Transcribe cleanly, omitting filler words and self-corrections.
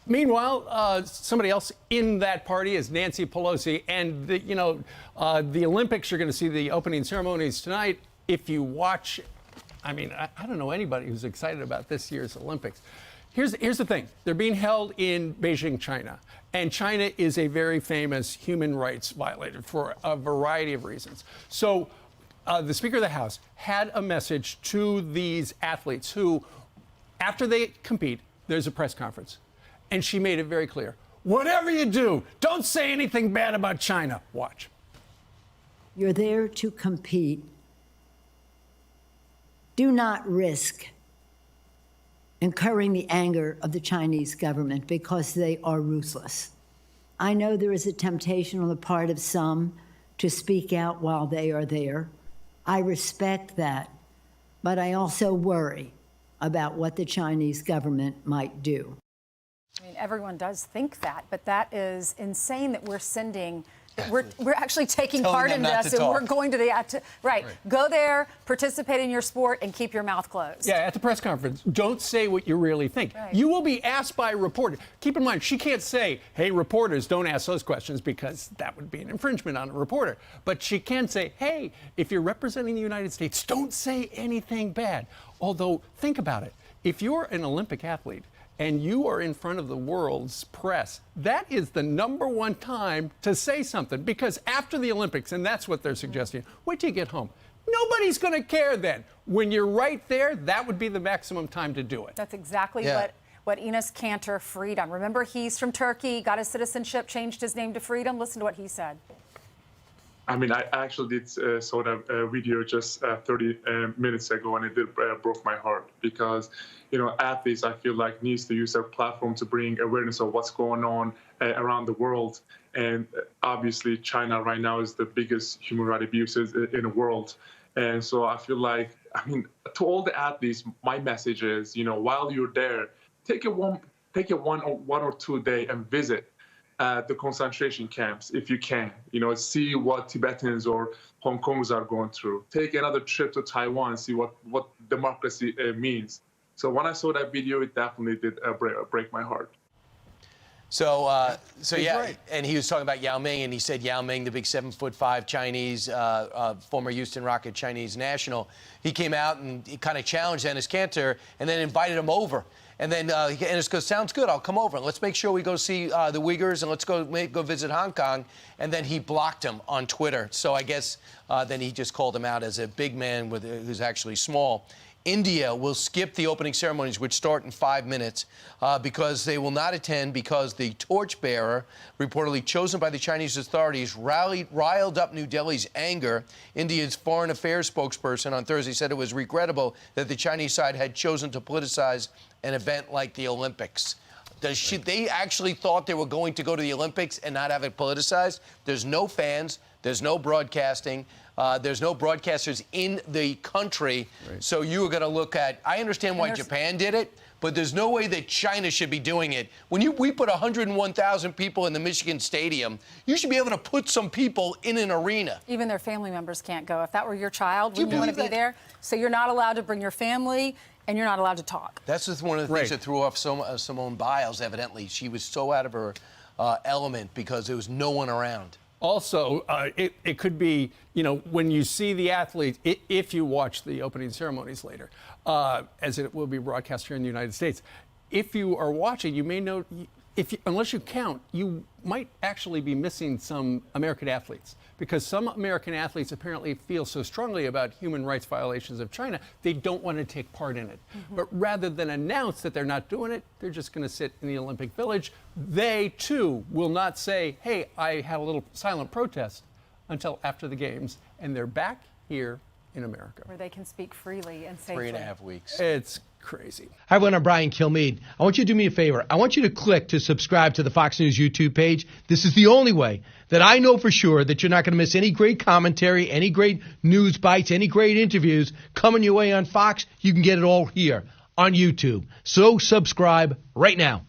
Meanwhile, somebody else in that party is Nancy Pelosi. And, the Olympics, you're going to see the opening ceremonies tonight. If you watch, I don't know anybody who's excited about this year's Olympics. Here's the thing. They're being held in Beijing, China. And China is a very famous human rights violator for a variety of reasons. So the Speaker of the House had a message to these athletes who, after they compete, there's a press conference. And she made it very clear. Whatever you do, don't say anything bad about China. Watch. You're there to compete. Do not risk incurring the anger of the Chinese government because they are ruthless. I know there is a temptation on the part of some to speak out while they are there. I respect that, but I also worry about what the Chinese government might do. I mean, everyone does think that, but that is insane that we're sending. We're actually taking part in this, and we're going to the right. Go there, participate in your sport, and keep your mouth closed. Yeah, at the press conference, don't say what you really think. Right. You will be asked by a reporter. Keep in mind, she can't say, "Hey, reporters, don't ask those questions," because that would be an infringement on a reporter. But she can say, "Hey, if you're representing the United States, don't say anything bad." Although, think about it: if you're an Olympic athlete and you are in front of the world's press, that is the #1 time to say something. Because after the Olympics, and that's what they're suggesting, wait till you get home. Nobody's going to care then. When you're right there, that would be the maximum time to do it. That's exactly what Enes Kanter, Freedom. Remember, he's from Turkey, got his citizenship, changed his name to Freedom. Listen to what he said. I mean, I actually did saw that video just 30 minutes ago, and it did broke my heart because, athletes, I feel like, needs to use their platform to bring awareness of what's going on around the world. And obviously, China right now is the biggest human rights abuses in the world. And so I feel like, to all the athletes, my message is, while you're there, take a one or 2 day and visit the concentration camps if you can, see what Tibetans or Hong Kongers are going through. Take another trip to Taiwan and see what democracy means. So when I saw that video, it definitely did break my heart. So yeah, right. And he was talking about Yao Ming, and he said Yao Ming, the big 7'5" Chinese, former Houston Rocket Chinese national, he came out and he kind of challenged Enes Kanter and then invited him over. And then Enes goes, "Sounds good, I'll come over. Let's make sure we go see the Uyghurs, and let's go visit Hong Kong." And then he blocked him on Twitter. So I guess then he just called him out as a big man who's actually small. India will skip the opening ceremonies, which start in 5 minutes, because they will not attend because the torchbearer, reportedly chosen by the Chinese authorities, riled up New Delhi's anger. India's foreign affairs spokesperson on Thursday said it was regrettable that the Chinese side had chosen to politicize an event like the Olympics. They actually thought they were going to go to the Olympics and not have it politicized? There's no fans. There's no broadcasting. There's no broadcasters in the country. Right. So you were going to look at, I understand why Japan did it, but there's no way that China should be doing it. When we put 101,000 people in the Michigan Stadium, you should be able to put some people in an arena. Even their family members can't go. If that were your child, wouldn't you want to be there? So you're not allowed to bring your family, and you're not allowed to talk. That's just one of the things that threw off Simone Biles, evidently. She was so out of her element because there was no one around. Also, it could be, when you see the athletes, if you watch the opening ceremonies later, as it will be broadcast here in the United States, if you are watching, you may know, unless you count, you might actually be missing some American athletes, because some American athletes apparently feel so strongly about human rights violations of China, they don't want to take part in it. Mm-hmm. But rather than announce that they're not doing it, they're just going to sit in the Olympic Village. They, too, will not say, "Hey, I had a little silent protest," until after the games, and they're back here in America, where they can speak freely and safely. 3.5 weeks. It's crazy. Hi, everyone. I'm Brian Kilmeade. I want you to do me a favor. I want you to click to subscribe to the Fox News YouTube page. This is the only way that I know for sure that you're not going to miss any great commentary, any great news bites, any great interviews coming your way on Fox. You can get it all here on YouTube. So subscribe right now.